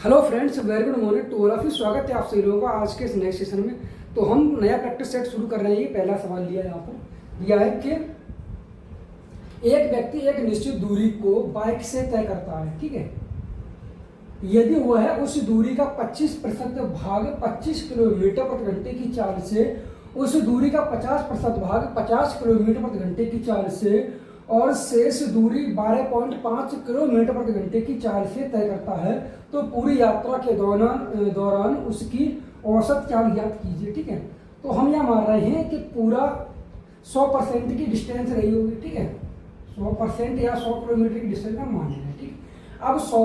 Hello friends, very good morning to all of you. स्वागत है आप सभी लोगों का आज के इस नेक्स्ट सेशन में। तो हम नया प्रैक्टिस सेट शुरू कर रहे हैं। ये पहला सवाल लिया है यहाँ पर, दिया है कि एक व्यक्ति एक निश्चित दूरी को बाइक से तय करता है, ठीक है। यदि वह उस दूरी का 25% भाग 25 किलोमीटर प्रति घंटे की चाल से, उस दूरी का 50% भाग 50 किलोमीटर प्रति घंटे की चाल से और शेष दूरी 12.5 किलोमीटर प्रति घंटे की चाल से तय करता है, तो पूरी यात्रा के दौरान उसकी औसत चाल ज्ञात कीजिए, ठीक है। तो हम यह मान रहे हैं कि पूरा 100% की डिस्टेंस रही होगी, ठीक है। 100% या 100 किलोमीटर की डिस्टेंस हम मान रहे हैं, ठीक। अब 100,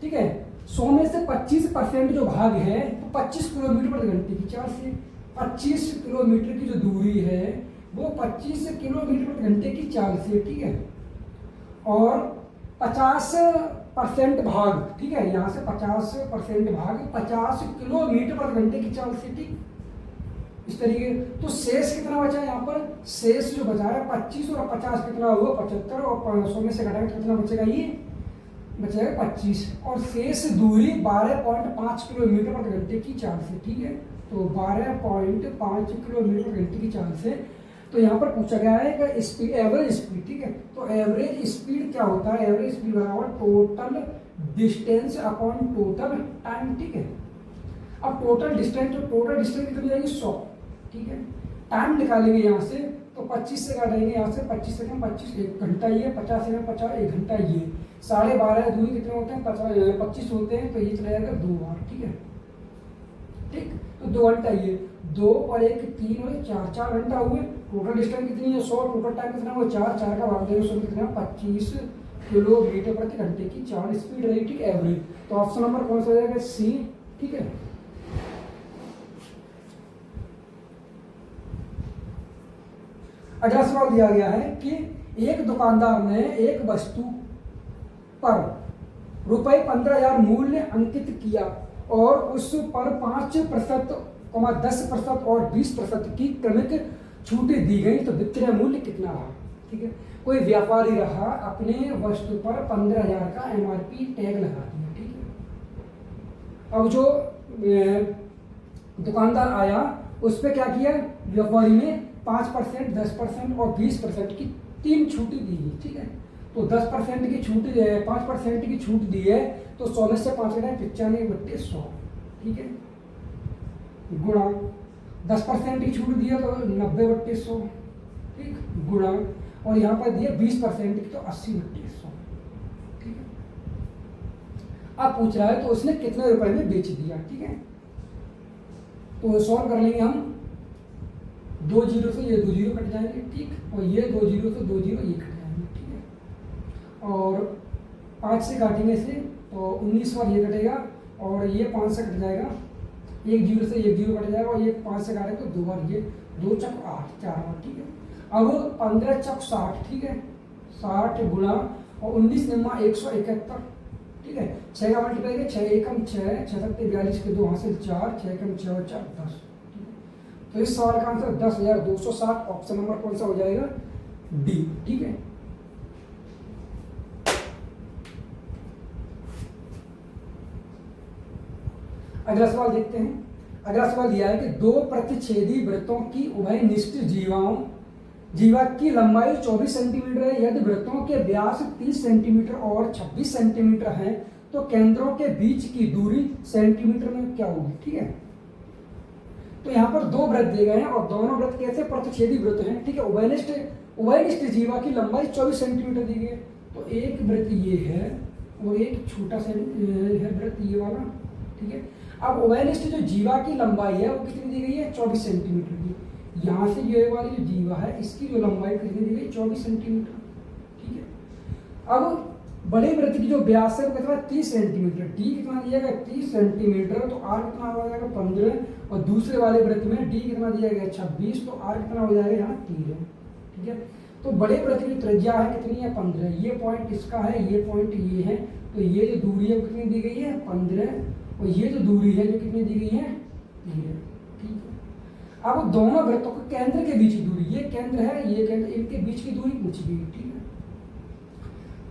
ठीक है, 100 में से 25% जो भाग है तो 25 किलोमीटर प्रति घंटे की चाल से 25 किलोमीटर की जो दूरी है वो 25 किलोमीटर प्रति घंटे की चाल से, ठीक है। और 50% भाग, ठीक है, यहाँ से 50% भाग 50 किलोमीटर प्रति घंटे की चाल से, ठीक। इस तरीके तो शेष कितना बचा है यहाँ पर? शेष जो बचा है 25 और 50 कितना हुआ? 75 और 100 में से घटाकर कितना बचेगा? ये बचेगा 25 और शेष दूरी 12.5 किलोमीटर प्रति घंटे की चाल से, ठीक है। तो 12.5 किलोमीटर प्रति घंटे की चाल से। तो यहाँ पर पूछा गया है कि स्पीड, एवरेज स्पीड, ठीक है। तो एवरेज स्पीड क्या होता है? एवरेज स्पीड बराबर total distance upon total time, ठीक है। अब टोटल डिस्टेंस कितनी जाएगी? 100, ठीक है। टाइम निकालेंगे यहाँ से तो 25 से काटेंगे, यहाँ से 25 सेकंड 25 1 घंटा ये, 50 सेकंड 50 1 घंटा ये, 12.5 दूरी कितने होते हैं? 25 होते हैं, तो ये चला जाएगा 2 बार, ठीक है, ठीक। तो 2 घंटा ये, 2 और 1 3 और 4 घंटा हुए। टोटल डिस्टेंस कितनी है? 100। टोटल टाइम कितना हुआ? 4 का भाग देंगे 100 कितना? 25 किलोमीटर प्रति घंटे की चाल स्पीड रही, ठीक, एवरेज। तो ऑप्शन नंबर कौन सा हो जाएगा? सी, ठीक है। अगला सवाल दिया गया है कि एक दुकानदार ने एक वस्तु पर रुपए 15,000 मूल्य अंकित किया और उस पर 5%, 10% और 20% की क्रमिक छूटें दी गई, तो विक्रय मूल्य कितना रहा? ठीक है, कोई व्यापारी रहा, अपने वस्तु पर 15,000 का MRP टैग लगा दिया, ठीक है। अब जो दुकानदार आया उस पर क्या किया? व्यापारी ने 5%, 10% और 20% की 3 छूटें दी गई, ठीक है। तो 10% की छूट, 5% की छूट दी है, तो 100 में से 5 घटाए 95/100, ठीक है, गुणा 10% की छूट दी है तो 90/100, ठीक, गुणा और यहाँ पर दिए 20% की तो 80/100, ठीक है। अब पूछ रहा है तो उसने कितने रुपए में बेच दिया, ठीक है। तो सॉल्व कर लेंगे हम। 2 जीरो से ये 2 जीरो कट जाएंगे, ठीक, और ये 2 जीरो से 2 जीरो ये कट जाएंगे, ठीक है। और 5 से काटेंगे से तो 19 बार ये कटेगा और ये 5 से कट जाएगा, 1 जीरो से 1 जीरो कट जाएगा और ये 5 से काटे तो 2 बार, ये 2 चक 8, 4 बार, ठीक है। अब 15 चक 60, ठीक है, 60 गुणा और 19 निम्मा 171, ठीक है। 6 का मल्टीप्लाई करें, 6 एकम 6, 6 सत्ते 42 के 2 हासिल 4, 6 एकम 6 और 4 10, ठीक है। तो इस सवाल का आंसर 10,260, ऑप्शन नंबर कौन सा हो जाएगा? डी, ठीक है। अगला सवाल देखते हैं। अगला सवाल दिया है कि 2 प्रतिच्छेदी वृत्तों की उभयनिष्ठ जीवा की लंबाई 24 सेंटीमीटर है। यदि वृत्तों के व्यास 30 सेंटीमीटर और 26 सेंटीमीटर है, तो केंद्रों के बीच की दूरी सेंटीमीटर में क्या होगी, ठीक है। तो यहाँ पर 2 वृत्त दिए गए हैं और दोनों वृत्त कैसे? प्रतिच्छेदी वृत्त हैं, ठीक है। उभयनिष्ठ जीवा की लंबाई 24 सेंटीमीटर दी गई है, तो एक वृत्त ये है और एक छोटा सा है वृत्त ये वाला, ठीक है। अब उभयनिष्ठ जो जीवा की लंबाई है वो कितनी दी गई है? 24 सेंटीमीटर की। यहाँ से ये वाली जो जीवा है इसकी जो लंबाई कितनी दी गई? 24 सेंटीमीटर, ठीक है। अब बड़े वृत्त की जो व्यास है वो कितना? 30 सेंटीमीटर। डी कितना दिया गया? 30 सेंटीमीटर, तो आर कितना हो जाएगा? 15, और दूसरे वाले वृत्त में डी कितना दिया गया? 26, तो आर कितना हो जाएगा? यहाँ 13, ठीक है। तो बड़े वृत्त की त्रिज्या है कितनी है? 15। ये पॉइंट इसका है, ये पॉइंट ये है, तो ये जो दूरी है वो कितनी दी गई है? 15, और ये जो दूरी है जो कितनी दी गई है? 13, ठीक है। अब दोनों वृत्तों के केंद्र के बीच की दूरी, ये केंद्र है, ये केंद्र, इनके बीच की दूरी पूछी गई, ठीक है।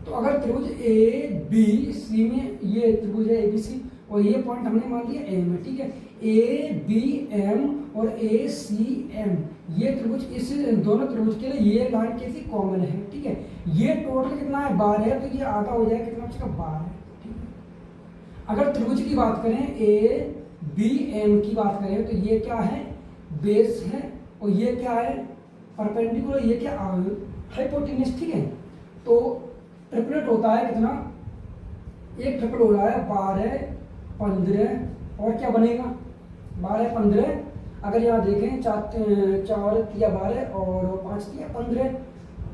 तो अगर त्रिभुज ए बी सी में, ये त्रिभुज है ABC, और ये पॉइंट हमने मान लिया एम है, ठीक है। ए बी एम और ए सी एम, ये त्रिभुज, इस दोनों त्रिभुज के लिए ये लाइन कैसी कॉमन है, ठीक है। ये टोटल कितना है 12 है, तो ये आधा हो जाएगा कितना बचेगा 12, ठीक है। अगर त्रिभुज की बात करें ए बी एम की बात करें तो ये क्या है बेस है और ये क्या है परपेंडिकुलर, ये क्या हाइपोटेन्यूस, ठीक है। तो ट्रिपलेट होता है कितना, एक ट्रिपल हो रहा है 12 15 और क्या बनेगा 12 15, अगर यहाँ देखें 4 तिया 12 और 5 तिया 15,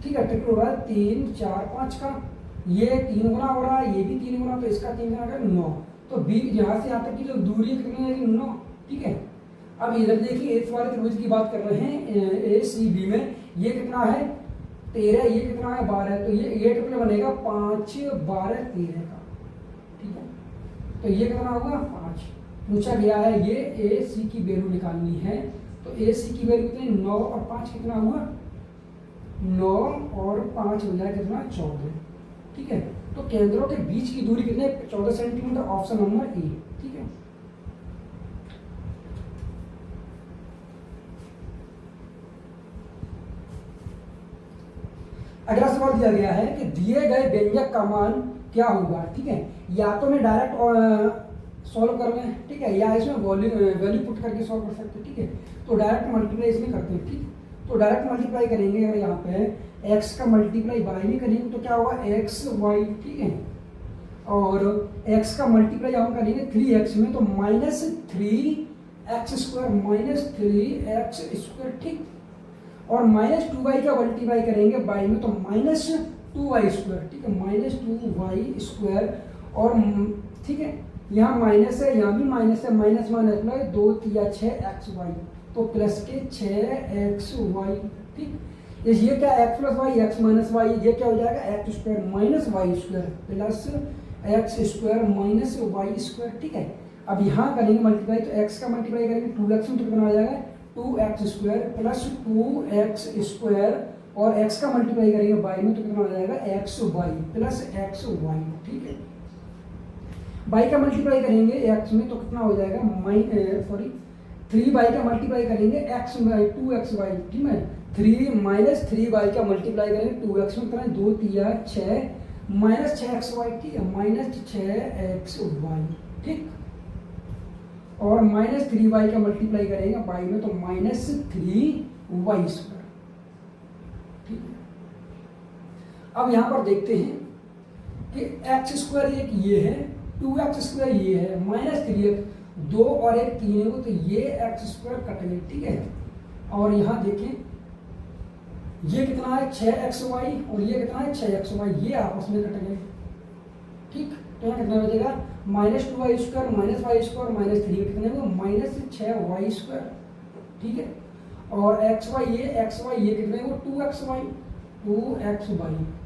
ठीक है। ट्रिपल हो रहा है 3 4 5 का, ये 3 गुना हो रहा है, ये भी 3 गुना, तो इसका 3 गुना का 9, तो बी यहाँ से यहाँ तक की जो दूरी कितनी है 9, ठीक है। अब इधर देखिए इस वाले त्रिभुज की बात कर रहे हैं ए सी बी में, ये कितना है 13, ये कितना है 12, तो ये ट्रिपल बनेगा 5 12 13 का, ठीक है। तो ये कितना होगा 5, पूछा गया है ये ए सी की वैल्यू निकालनी है, तो ए सी की वैल्यू कितनी 9 और 5 कितना हुआ 9 और 5 हो जाएगा कितना 14, ठीक है। तो केंद्रों के बीच की दूरी कितने 14 सेंटीमीटर, ऑप्शन नंबर ए, ठीक है। अगला सवाल दिया गया है कि दिए गए व्यंजक का मान क्या होगा, ठीक है। या तो मैं डायरेक्ट सॉल्व कर लें, ठीक है, या इसमें वैल्यू पुट करके सॉल्व कर सकते हैं, ठीक है। तो डायरेक्ट मल्टीप्लाई इसमें करते हैं, ठीक। तो डायरेक्ट मल्टीप्लाई करेंगे, अगर यहाँ पे x का मल्टीप्लाई y में करेंगे तो क्या होगा x y, ठीक है। और x का मल्टीप्लाई हम करेंगे 3x में, तो -3x² ठीक। और -2y का मल्टीप्लाई करेंगे y में, तो -2y², ठीक है, -2y²। और ठीक है, यहाँ माइनस है, यहाँ भी माइनस है, माइनस माइनस प्लस 2 3 6xy, तो प्लस के 6xy, ठीक। ये क्या x plus y x minus y, ये क्या हो जाएगा x² minus y² plus x² minus y², ठीक है। अब यहाँ करेंगे मल्टीप्लाई, तो x का मल्टीप्लाई करेंगे 2x में, तो कितना आ जाएगा 2x² प्लस 2x² और x का मल्टीप्लाई करेंगे y में, तो कितना हो जाएगा xy प्लस xy, ठीक है। y का मल्टीप्लाई करेंगे x में, तो कितना हो जाएगा 3y का मल्टीप्लाई करेंगे x में 2xy, ठीक है। 3y का मल्टीप्लाई करेंगे 2x में, कितना 2 3 6 माइनस 6xy, ठीक है, माइनस 6xy, ठीक। और -3y का मल्टीप्लाई करेंगे y में, तो -3y², ठीक है। अब यहाँ पर देखते हैं कि x² एक ये है, 2x² ये है, -3x 2 और 1 3 है, तो ये x² कट गए, ठीक है। और यहाँ देखें ये कितना है 6xy और ये कितना है 6xy, ये आपस में कट गए, ठीक। तो यहाँ कितना बचेगा -2y² -y² -3 कितने हुए -6y², ठीक है। और xy ये कितने हुए 2xy,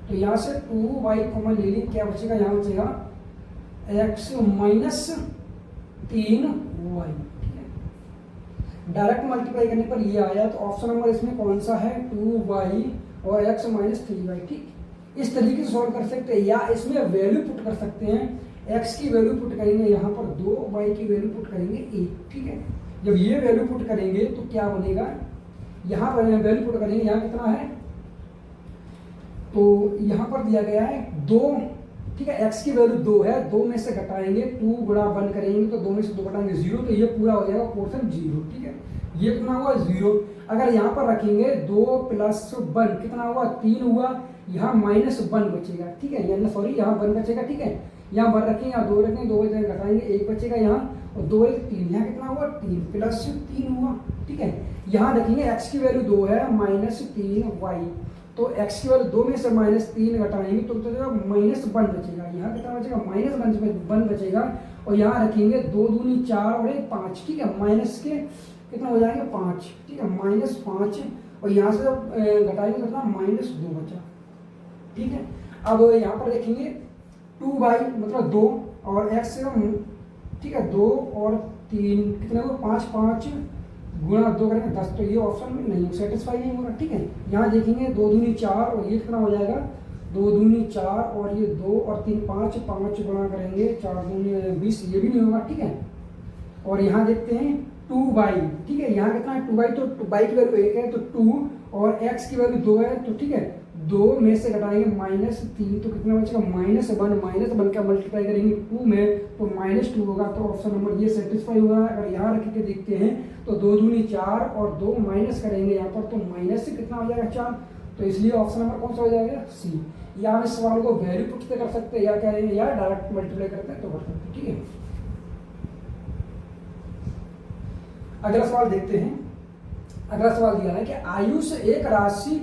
तो यहाँ से 2y कॉमन ले लें, क्या बचेगा यहाँ बचेगा x माइनस 3y, ठीक है। डायरेक्ट मल्टीप्लाई करने पर ये आया, तो ऑप्शन नंबर इसमें कौन सा है 2y और x माइनस 3y, ठीक। इस तरीके से सॉल्व कर सकते हैं, या इसमें वैल्यू पुट कर सकते हैं, x की वैल्यू पुट करेंगे यहाँ पर 2, y की वैल्यू पुट करेंगे 1, ठीक है। जब ये वैल्यू पुट करेंगे तो क्या बनेगा, यहाँ पर वैल्यू पुट करेंगे, यहाँ कितना है, तो यहाँ पर दिया गया है 2, ठीक है। x की वैल्यू 2 है, 2 में से घटाएंगे 2 गुणा 1 करेंगे, तो 2 में से 2 घटाएंगे 0, तो ये पूरा हो जाएगा पोर्शन 0, ठीक है। ये कितना हुआ 0। अगर यहाँ पर रखेंगे 2 + 1 कितना हुआ 3 हुआ, यहाँ -1 बचेगा, ठीक है, यानी सॉरी यहाँ 1 बचेगा, ठीक है। यहाँ 1 रखेंगे, यहाँ 2 रखेंगे, 2 घटाएंगे 1 बचेगा यहाँ, और 2 1 3, यहाँ कितना हुआ 3 + 3 हुआ, ठीक है। यहाँ रखेंगे x की वैल्यू 2 है -3y, तो x की वैल्यू 2 में से -3 घटाएंगे तो -1 बचेगा, यहाँ कितना बचेगा -1 बचेगा। और यहाँ रखेंगे 2 दूनी 4 और 1 5, ठीक है, माइनस के कितना हो जाएंगे 5, ठीक है, -5। और यहाँ से घटाएंगे कितना -2 बचा, ठीक है। अब यहाँ पर देखेंगे 2y मतलब 2 और x, ठीक है, 2 और 3 कितने हो 5 5 गुणा 2 करेंगे 10, तो ये ऑप्शन में नहीं सेटिस्फाई नहीं हो रहा, ठीक है। यहाँ देखेंगे 2 दूनी 4 और ये कितना हो जाएगा दो दूनी 4 और ये 2 और 3 5, 5 गुणा करेंगे 4 दूनी 20, ये भी नहीं होगा, ठीक है। और यहाँ देखते हैं 2y, ठीक है, यहाँ कितना है 2y, तो y की वैल्यू 1 है तो 2 और x की वैल्यू 2 है, तो ठीक है 2 में से घटाएंगे -3 तो कितना बचेगा -1 का मल्टीप्लाई करेंगे 2 में तो -2 होगा, तो ऑप्शन नंबर ये सेटिस्फाई हुआ है। अगर यहाँ रख के देखते हैं तो 2 दूनी 4 और 2 माइनस करेंगे यहाँ पर तो माइनस से कितना हो जाएगा 4, तो इसलिए ऑप्शन नंबर कौन सा हो जाएगा सी। या हम इस सवाल को वैल्यू पुट कर सकते हैं या क्या है या डायरेक्ट मल्टीप्लाई करते हैं तो कर सकते हैं, ठीक है। अगला सवाल देखते हैं। अगला सवाल दिया है कि आयुष एक राशि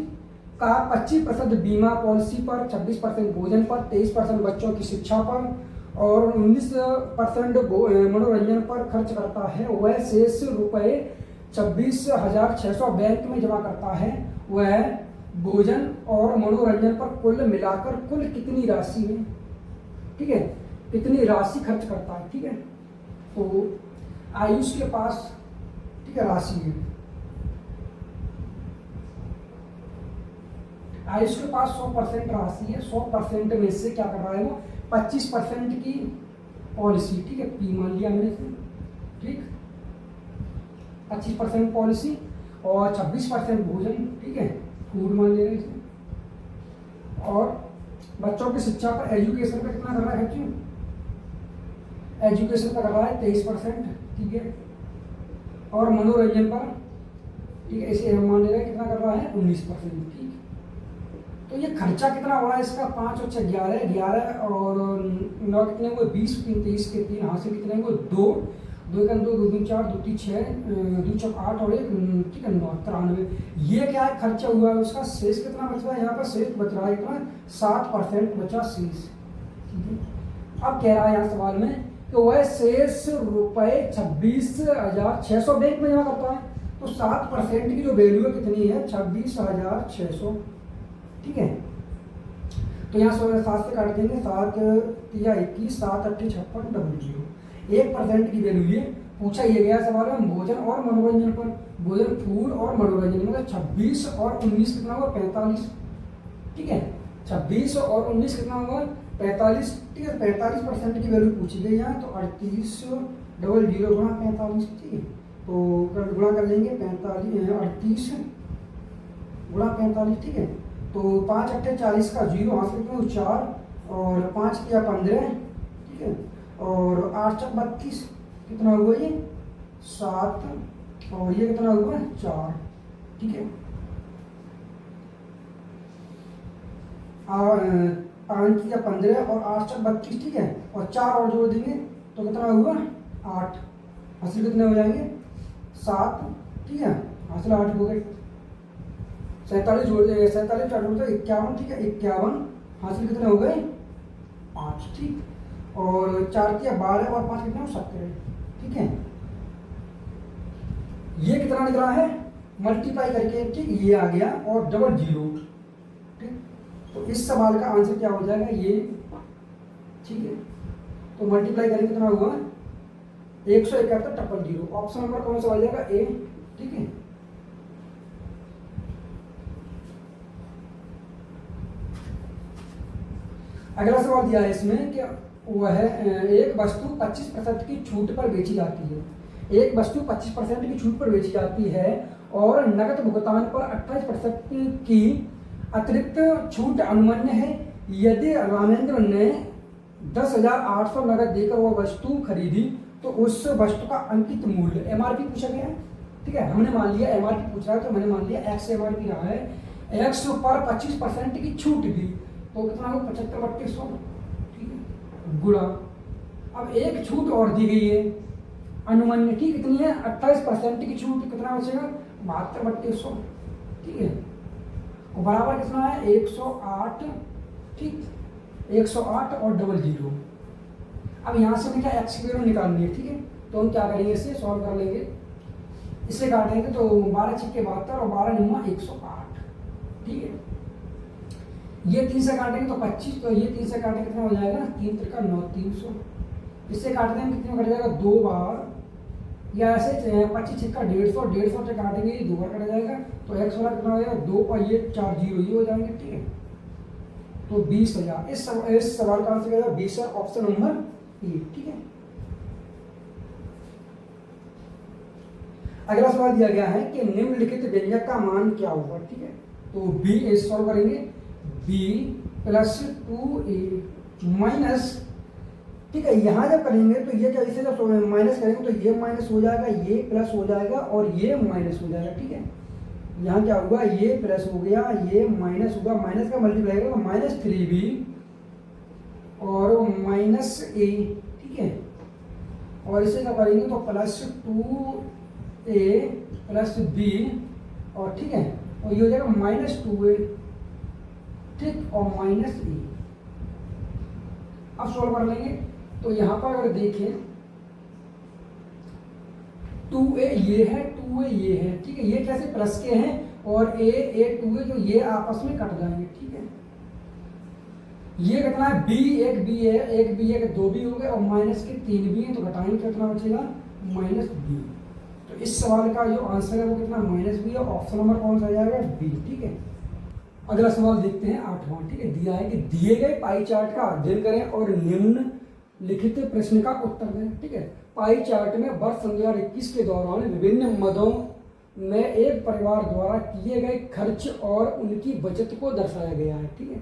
का 25% बीमा पॉलिसी पर, 26% भोजन पर, 23% बच्चों की शिक्षा पर और 19% मनोरंजन पर खर्च करता है। वह शेष रुपए 26,600 बैंक में जमा करता है। वह भोजन और मनोरंजन पर कुल मिलाकर कुल कितनी राशि है, ठीक है, कितनी राशि खर्च करता है, ठीक है। तो आयुष के पास, ठीक है, राशि है, आयुष के पास 100% राशि है। 100% में से क्या कर रहा है वो 25% की पॉलिसी, ठीक है, पी मान लिया मैंने, ठीक, 25% पॉलिसी और 26% भोजन, ठीक है, फूड मान ले रहे हैं, और बच्चों की शिक्षा पर एजुकेशन पर कितना कर रहा है क्यों, एजुकेशन पर कर रहा है 23%, ठीक है, और मनोरंजन पर, ठीक है, इसे मान ले रहे हैं कितना कर रहा है 19%, ठीक। तो ये खर्चा कितना हो रहा है इसका 5 और 6 11 और 9 कितने हुए 20, 3 23 के 3 हाथ से कितने हुए 2 2 का 2 2 4 2 3 6 2 4 8 और 1, ठीक है 9 93। ये क्या है खर्चा हुआ है उसका, शेष कितना बच रहा है, यहाँ पर शेष बच रहा है कितना 7% बचा शेष, ठीक है। अब कह रहा है यहाँ सवाल में कि वह शेष रुपए 26,600 बैंक में जमा करता है, तो 7% की जो वैल्यू है कितनी है 26,600, ठीक है। तो यहाँ 7 से काट देंगे, 7 या 21, 7 8 56 डबल 0, 1% की वैल्यू ये पूछा ये गया सवाल है। भोजन और मनोरंजन पर, भोजन फूड और मनोरंजन मतलब 26 और 19 कितना हुआ 45, ठीक है, 26 और 19 कितना हुआ 45, ठीक है, 45% की वैल्यू पूछी गई यहाँ, तो 38 डबल 0 गुणा 45, ठीक है, तो गुणा कर लेंगे 38 गुणा 45, ठीक है। तो 5 8 40 का 0 हाथ कितने 4 और 5 किया 15, ठीक है, और 8 4 32 कितना हुआ ये 7 और ये कितना हुआ 4, ठीक है। 5 किया 15 और 8 4 32, ठीक है, और 4 और जोड़ देंगे तो कितना हुआ 8, हासिल कितने हो जाएंगे 7, ठीक है, हासिल 8 हो गए। 47 जोड़ देंगे, 47 4 जोड़ते 51, ठीक है, 51 हासिल कितने हो गए 5, ठीक, और 4 किया 12 और 5 कितना 17, ठीक है। ये कितना निकला है मल्टीप्लाई करके, ठीक, ये आ गया और डबल 0, ठीक। तो इस सवाल का आंसर क्या हो जाएगा ये, ठीक है, तो मल्टीप्लाई करेंगे कितना हुआ 171 डबल 0, ऑप्शन नंबर कौन सा हो जाएगा ए, ठीक है। अगला सवाल दिया है इसमें कि वह एक वस्तु 25% की छूट पर बेची जाती है, एक वस्तु 25% की छूट पर बेची जाती है और नकद भुगतान पर 28% की अतिरिक्त छूट अनुमन्य है। यदि रामेंद्र ने 10,800 नकद देकर वह वस्तु खरीदी तो उस वस्तु का अंकित मूल्य एमआरपी पूछा गया है, ठीक है, हमने मान लिया एमआरपी पूछ रहा है तो मैंने मान लिया एक्स एमआरपी रहा है, एक्स पर 25% की छूट दी तो कितना हो 75/100, ठीक है, गुणा, अब एक छूट और दी गई है अनुमान्य, ठीक, कितनी है 28% की छूट, कितना बचेगा 72/100, ठीक है, और बराबर कितना है 108, ठीक, 108 और डबल 0। अब यहाँ से हमें क्या एक्स की वैल्यू निकालनी है, ठीक है, तो हम क्या करेंगे इसे सॉल्व कर लेंगे, इसे काटेंगे तो 12 6 72 और 12 9 108, ठीक है, ये 3 से काटेंगे तो 25, तो ये 3 से काटेंगे कितना हो जाएगा 3 3 9 300, इससे काटने में कितने कट जाएगा 2 बार, या ऐसे 25 6 150 से काटेंगे ये 2 बार कट जाएगा, तो एक्स वाला कितना हो जाएगा 2 और ये 4 0 ये हो जाएंगे, ठीक है। तो 20,000। इस सवाल का आंसर क्या होगा? 20 है, ऑप्शन नंबर ए। ठीक है। अगला सवाल दिया गया है कि निम्नलिखित व्यंजक का मान क्या होगा। ठीक है, तो बी ए सॉल्व करेंगे, बी प्लस 2a माइनस, ठीक है, यहां जब करेंगे तो ये क्या, इसे जब माइनस करेंगे तो ये माइनस हो जाएगा, ये प्लस हो जाएगा और ये माइनस हो जाएगा। ठीक है, यहाँ क्या होगा, ये प्लस हो गया, ये माइनस होगा, माइनस का मल्टीप्लाई करेगा तो -3b और -a। ठीक है, और इसे क्या करेंगे तो +2a प्लस b और ठीक है, और ये हो जाएगा -2a, ठीक, और -a। अब सॉल्व कर लेंगे तो यहाँ पर अगर देखें 2a ये है, 2a ये है। ठीक है, ये कैसे प्लस के हैं और a 2a जो ये आपस में कट जाएंगे। ठीक है, ये कितना है, b एक b है, एक b है, 2b हो गए और माइनस के 3b है, तो घटाएंगे कितना बचेगा, -b। तो इस सवाल का जो आंसर है वो कितना, -b है। ऑप्शन नंबर कौन सा आ जाएगा, बी। ठीक है, अगला सवाल देखते हैं 8वां। ठीक है, दिया है कि दिए गए पाई चार्ट का अध्ययन करें और निम्न लिखित प्रश्न का उत्तर दें। ठीक है, पाई चार्ट में वर्ष 2021 के दौरान विभिन्न मदों में एक परिवार द्वारा किए गए खर्च और उनकी बचत को दर्शाया गया है। ठीक है,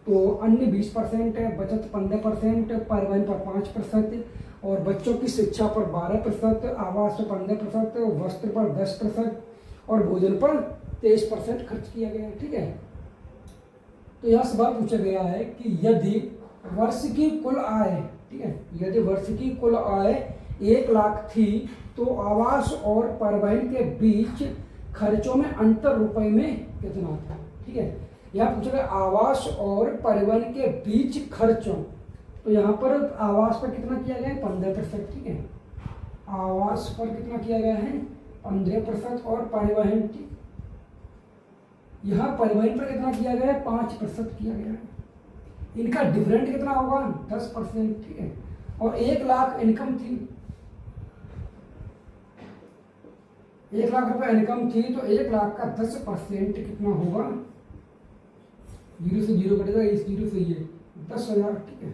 तो अन्य 20% है, बचत 15%, परिवहन पर 5% और बच्चों की शिक्षा पर 12%, आवास पर 15%, वस्त्र पर 10% और भोजन पर 23% खर्च किया गया है। ठीक है, तो यह सवाल पूछा गया है कि यदि वर्ष की कुल आय, ठीक है, यदि वर्ष की कुल आय 1 लाख थी तो आवास और परिवहन के बीच खर्चों में अंतर रुपए में कितना था। ठीक है, यहाँ पूछा गया आवास और परिवहन के बीच खर्चों, तो यहाँ पर आवास पर कितना किया गया है, 15%। ठीक है, आवास पर कितना किया गया है, 15% और परिवहन, यहाँ परिवहन पर कितना किया गया है, 5% किया गया है। इनका डिफरेंट कितना होगा, 10%। ठीक है, और 1 लाख इनकम थी, 1 लाख रुपए इनकम थी, तो 1 लाख का 10% कितना होगा, 0 से 0 कटेगा, इस 0 से ये 10,000। ठीक है,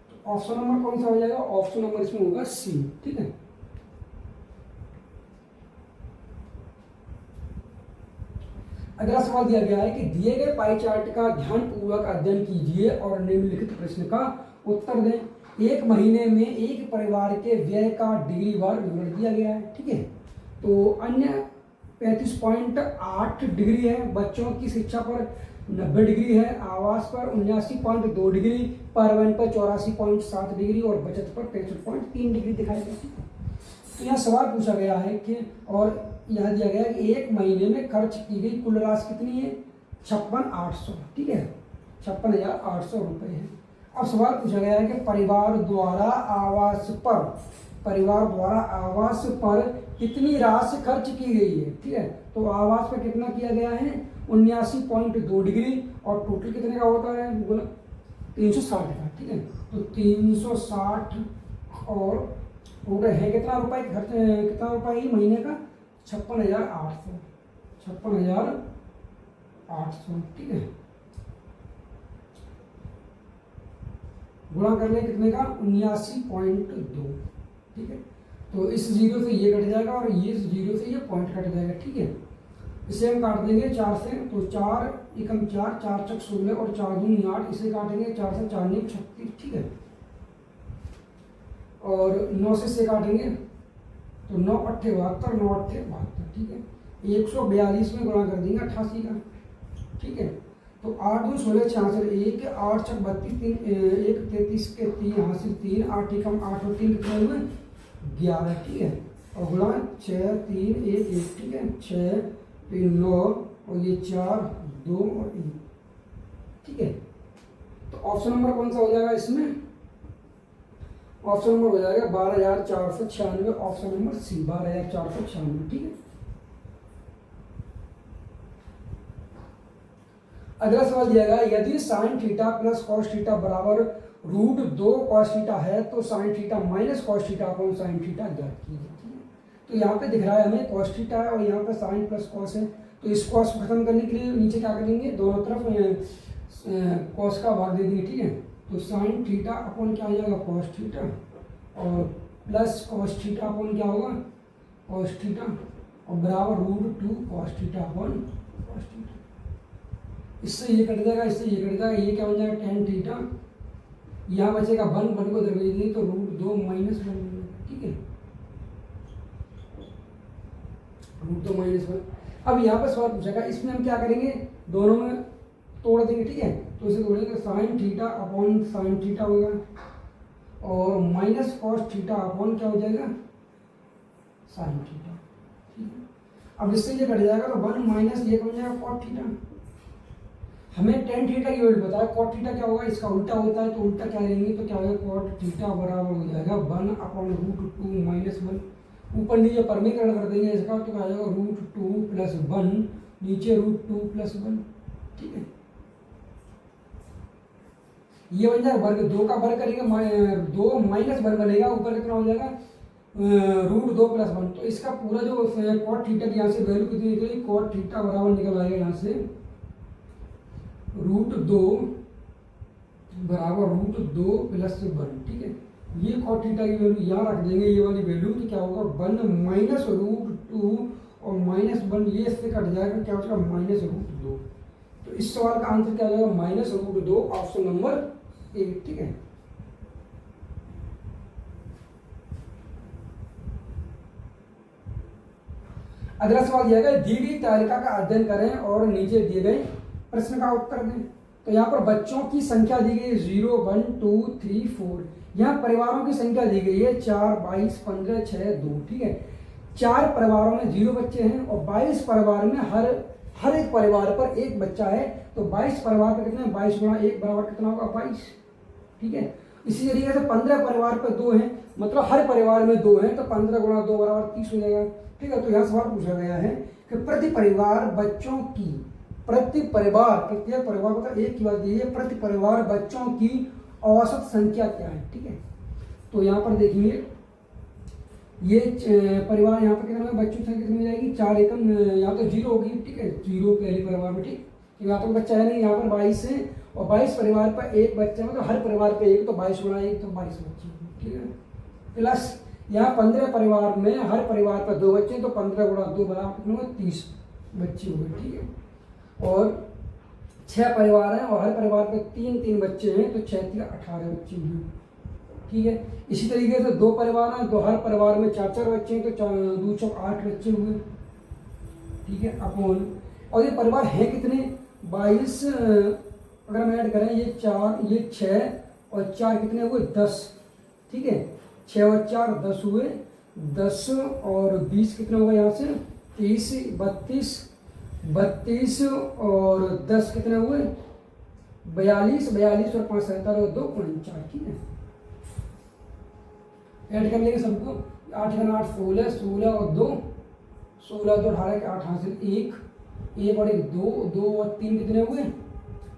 तो ऑप्शन नंबर कौन सा हो जाएगा, ऑप्शन नंबर इसमें होगा सी। ठीक है, अगला सवाल दिया गया है कि दिए गए पाई चार्ट का ध्यानपूर्वक अध्ययन कीजिए और निम्नलिखित प्रश्न का उत्तर दें। एक महीने में एक परिवार के व्यय का डिग्रीवार विवरण दिया गया है। ठीक है, तो अन्य 35.8 डिग्री है, बच्चों की शिक्षा पर 90 डिग्री है, आवास पर 79.2 डिग्री, परिवहन पर 84.7 डिग्री और बचत पर 63.3 डिग्री दिखाई देती है। तो यहाँ सवाल पूछा गया है कि, और यहाँ दिया गया है कि एक महीने में खर्च की गई कुल राशि कितनी है, 56,800। ठीक है, 56,800 रुपये है। अब सवाल पूछा गया है कि परिवार द्वारा आवास पर कितनी राशि खर्च की गई है। ठीक है, तो आवास पर कितना किया गया है, 79.2 डिग्री और टोटल कितने का होता है, बोला 360 का। ठीक है, तो 360 और हो गए है कितना रुपए खर्च, कितना रुपए ही महीने का, 56,800, 56,800। ठीक है, गुणा कर ले कितने का, 79.2। ठीक है, तो इस 0 से ये कट जाएगा और ये 0 से ये पॉइंट कट जाएगा। ठीक है, इसे हम काट देंगे 4 से, तो 4 एकम 4, 4 चक 16 और 4 दूनी 8, इसे काटेंगे 4 से, 4 9 36। ठीक है, और 9 से काटेंगे तो 9 8 72, 9 8 72। ठीक है, 142 में गुणा कर देंगे 88 का। ठीक है, तो 8 दूनी 16 66, 1 8 6 32, 3 1 33 के 3 हासिल 3, 8 एकम 8 और 3 कितने हुए, 11। ठीक है, और गुणा 6 3 1 1। ठीक है, 6 3 9 और ये 4 2 और 1। ठीक है, तो ऑप्शन नंबर कौन सा हो जाएगा इसमें, ऑप्शन नंबर हो जाएगा 12,496, ऑप्शन नंबर सी, 12,496। ठीक है, अगला सवाल दिया गया, यदि sine theta plus cos theta बराबर √2 कॉस थीटा है तो sine theta minus cos theta upon sine theta ज्ञात कीजिए। तो यहाँ पे दिख रहा है हमें कॉस थीटा है और यहाँ पे साइन प्लस कॉस है, तो इस कॉस को खत्म करने के लिए नीचे क्या करेंगे, दोनों तरफ कॉस का भाग दे देंगे, ठीक है। तो साइन थीटा अपॉन क्या हो जाएगा, कॉस थीटा, और प्लस कॉस थीटा अपॉन क्या होगा, कॉस थीटा, और बराबर √2 cos theta upon cos theta. इससे ये कट जाएगा, इससे ये कट जाएगा, ये क्या बन जाएगा, tan थीटा, यहाँ बचेगा 1 को इधर भेज देंगे तो √2 -1, ठीक है, √2 -1। अब यहाँ पर सवाल पूछेगा, इसमें हम क्या करेंगे, दोनों में तोड़ देंगे, ठीक है। तो इसे तोड़ेंगे, sine theta upon sine theta होगा, और माइनस कॉस थीटा अपॉन क्या हो जाएगा, साइन थीटा, ठीक है। अब इससे ये कट जाएगा तो 1 माइनस ये बन जाएगा कॉट थीटा। हमें tan थीटा की वैल्यू बताया, कॉट थीटा क्या होगा, इसका उल्टा होता है, तो उल्टा क्या लेंगे, तो क्या होगा, कॉट थीटा बराबर हो जाएगा 1 अपॉन √2 -1। ऊपर नीचे परमीकरण कर देंगे इसका, तो क्या आ जाएगा √2 + 1, नीचे √2 + 1, ठीक है। ये बन जाएगा वर्ग, 2 का वर्ग करेंगे 2 -1 बनेगा, ऊपर कितना हो जाएगा, √2 + 1। तो इसका पूरा जो कॉट थीटा की यहाँ से वैल्यू कितनी निकलेगी, कॉट थीटा बराबर निकल आएगा यहाँ से √2 बराबर √2 + 1, ठीक है। ये कॉट थीटा की वैल्यू यहाँ रख देंगे, ये वाली वैल्यू, तो क्या होगा 1 माइनस √2 और -1, ये इससे कट जाएगा, क्या होगा -√2। तो इस सवाल का आंसर क्या जाएगा, -√2, ऑप्शन नंबर 1, ठीक है। अगला सवाल दिया गया, दी गई तालिका का अध्ययन करें और नीचे दिए गए प्रश्न का उत्तर दें। तो यहाँ पर बच्चों की संख्या दी गई है 0, 1, 2, 3, 4। यहाँ परिवारों की संख्या दी गई है 4, 22, 15, 6, 2, ठीक है। 4 परिवारों में 0 बच्चे हैं और 22 परिवार में हर एक परिवार पर एक बच्चा है। तो 22 परिवार पर कितने, 22 गुणा 1 बराबर कितना होगा, 22, ठीक है। इसी तरीके से 15 परिवार पर 2 हैं, मतलब हर परिवार में 2 हैं, तो 15 गुणा 2 बराबर 30 हो जाएगा, ठीक है। तो यहाँ सवाल पूछा गया है कि प्रति परिवार बच्चों की, प्रत्येक परिवार मतलब एक की बात यही है, प्रति परिवार बच्चों की औसत संख्या क्या है, ठीक है। तो यहाँ पर देखिए, ये परिवार यहाँ पर कितना बच्चों की संख्या कितनी हो जाएगी, 4 एकम, यहाँ तो 0 होगी, ठीक है, 0 पहले परिवार में, ठीक, यहाँ तो बच्चा है नहीं, यहाँ पर 22 है और 22 परिवार पर एक बच्चा है, मतलब हर परिवार पे एक, तो 22 गुणा 1 तो 22 बच्चे, ठीक है। प्लस यहाँ 15 परिवार में हर परिवार पर 2 बच्चे, तो 15 गुणा 2 बराबर कितने हुए, 30 बच्चे हुए, ठीक है। और 6 परिवार हैं और हर परिवार पे 3 बच्चे हैं, तो 6 × 18 बच्चे हुए, ठीक है। इसी तरीके से 2 परिवार हैं, तो हर परिवार में 4 बच्चे हैं, तो 2 × 8 बच्चे हुए, ठीक है, अपॉन, और ये परिवार हैं कितने, 22, अगर हम ऐड करें, ये 4, ये 6 और 4 कितने हुए, 10, ठीक है। 6 और 4 10 हुए, 10 और 20 कितना होगा यहाँ से, 30, 32 और 10 कितने हुए, 42 और 5 47 और 2 49, ठीक है। ऐड कर लेंगे सबको, 8 × 8 16, 16 और 2 16, 2 18 के 8 हासिल 1 और 1 2, 2 और 3 कितने हुए,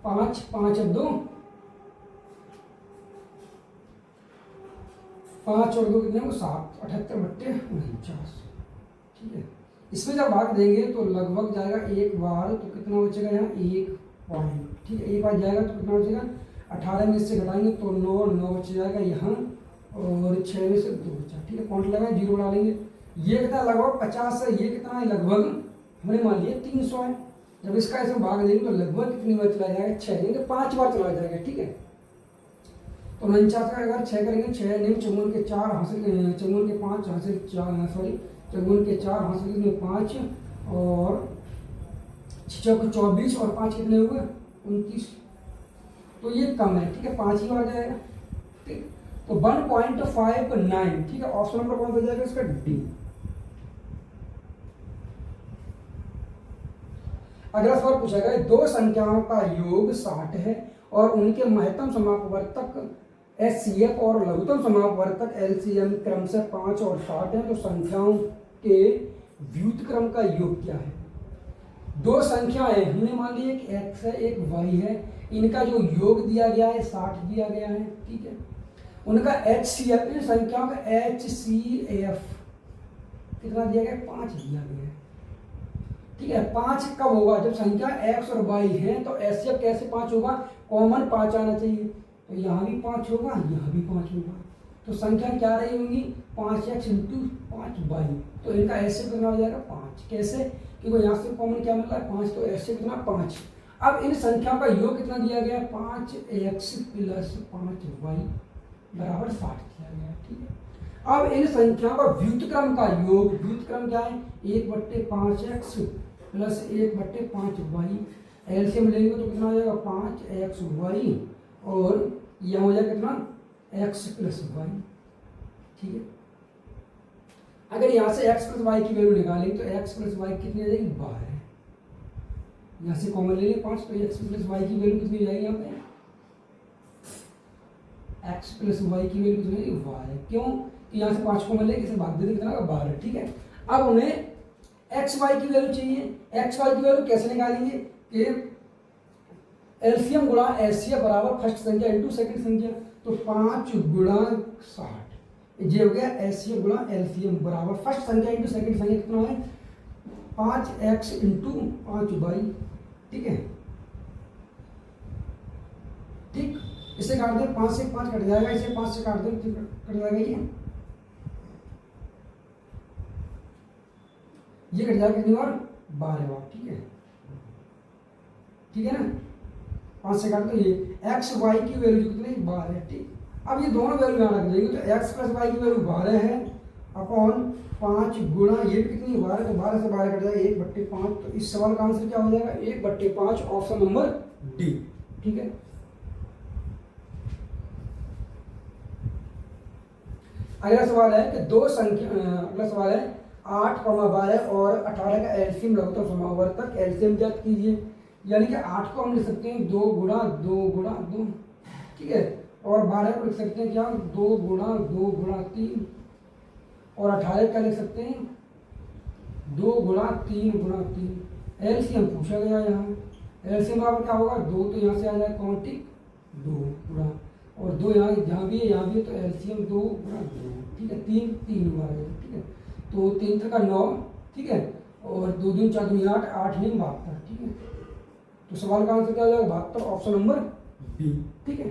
5 और 2 5 और 2 कितने हुए, 7, 78 बट्टे 49, ठीक है। इसमें जब भाग देंगे तो लगभग जाएगा 1 बार, तो कितना बचेगा यहाँ, 1 पॉइंट, ठीक है। 1 बार जाएगा तो कितना बचेगा, 18 में इससे घटाएंगे तो 9 बच जाएगा यहाँ, और 6 में से 2 बचा, ठीक है। पॉइंट लगाए, 0 डालेंगे, ये कितना लगभग 50 है, ये कितना है लगभग, हमने मान लिया 300 है। जब इसका ऐसे भाग देंगे तो लगभग कितनी बार चला जाएगा, 6 देंगे, 5 बार चला जाएगा, ठीक है। तो 49 का अगर 6 करेंगे, 6 निम्न चौगुन के 4 हासिल, चौगुन के 5 हासिल 4, सॉरी चौगुन के 4 हासिल कितने 5, और 6 24 और 5 कितने हुए 29, तो ये कम है, ठीक है, 5 ही बार जाएगा, ठीक। तो 1.59, ठीक है। ऑप्शन नंबर कौन सा जाएगा इसका, डी। अगला सवाल पूछा गया, 2 संख्याओं का योग 60 है और उनके महत्तम समापवर्तक HCF और लघुत्तम समापवर्तक LCM क्रमशः 5 और 60 है, तो संख्याओं के व्युत्क्रम का योग क्या है। 2 संख्याएं हमने मान ली, एक x है एक y है, इनका जो योग दिया गया है 60 दिया गया है, ठीक है। उनका HCF, इन संख्याओं का HCF कितना दिया गया, 5 दिया गया है। ठीक है। 5 कब होगा? जब संख्या x और y है तो एचसीएफ कैसे 5 होगा? कॉमन 5 आना चाहिए, तो यहाँ भी 5 होगा, यहाँ भी 5 होगा, तो संख्या क्या रही होंगी? 5x इंटू 5y, तो इनका एचसीएफ कितना हो जाएगा? 5। कैसे? क्योंकि यहाँ से कॉमन क्या मिल रहा है? 5, तो एचसीएफ कितना? 5। अब इन संख्याओं का योग कितना दिया गया? 5x प्लस 5y बराबर 60 दिया गया। ठीक है। अब इन संख्याओं का व्युत्क्रम का योग, व्युत्क्रम क्या है? 1/5x प्लस 1/5y, एलसीएम लेंगे तो कितना हो जाएगा? 5xy, और यह हो जाएगा कितना? x plus y। ठीक है। अगर यहाँ से x प्लस y की वैल्यू निकालेंगे तो x प्लस y कितनी आ जाएगी? 12। यहाँ से कॉमन ले लें 5, तो x प्लस y की वैल्यू कितनी हो जाएगी? यहाँ पे x प्लस y की वैल्यू कितनी है? 12। क्यों? कि यहाँ से 5 कॉमन ले, इसे भाग दे कितना? 12। ठीक है। अब हमें एक्स वाई की वैल्यू चाहिए। एक्स वाई की वैल्यू कैसे निकालेंगे? कि एलसीएम गुणा एचसीएफ बराबर फर्स्ट संख्या इंटू सेकंड संख्या, तो 5 गुणा 60, ये हो गया एचसीएफ गुणा एलसीएम बराबर फर्स्ट संख्या इंटू सेकंड संख्या कितना है? 5x into 5y। ठीक है। ठीक, इसे काट दें, 5 से 5 कट जाएगा, इसे 5 से काट दें तो कट जाएगा, ये कट जाएगा कितनी बार? 12 बार। ठीक है। ठीक है ना, 5 से काट दो, ये एक्स वाई की वैल्यू कितनी? 12 है। ठीक, अब ये दोनों वैल्यू यहाँ रख देंगे, तो एक्स प्लस वाई की वैल्यू 12 है अपॉन 5 गुणा ये भी कितनी? 12, तो 12 से 12 कट जाएगा 1/5, तो इस सवाल का आंसर क्या हो जाएगा? 1/5, ऑप्शन नंबर डी। ठीक है। अगला सवाल है कि दो संख्या, अगला सवाल है 8, 12 और 18 का एलसीएम लघुत्तम समावर्तक एलसीएम ज्ञात कीजिए। यानी कि 8 को हम लिख सकते हैं 2 गुणा 2 गुणा 2। ठीक है। और 12 को लिख सकते हैं क्या? 2 गुणा 2 गुणा 3। और 18 का लिख सकते हैं 2 गुणा 3 गुणा 3। एलसीएम पूछा गया यहाँ। एलसीएम बराबर क्या होगा? 2, तो यहाँ से आ जाए कौन? ठीक, 2 गुणा, और 2 यहाँ भी है, यहाँ भी है, तो एलसीएम 2 गुणा 2। ठीक है। 3 हुआ है। ठीक है। तो 3 का 9। ठीक है। और 2 दूनी 4 दूनी 8, 8 नहीं 72। ठीक है। तो सवाल का आंसर क्या हो जाएगा? 72, ऑप्शन नंबर बी। ठीक है।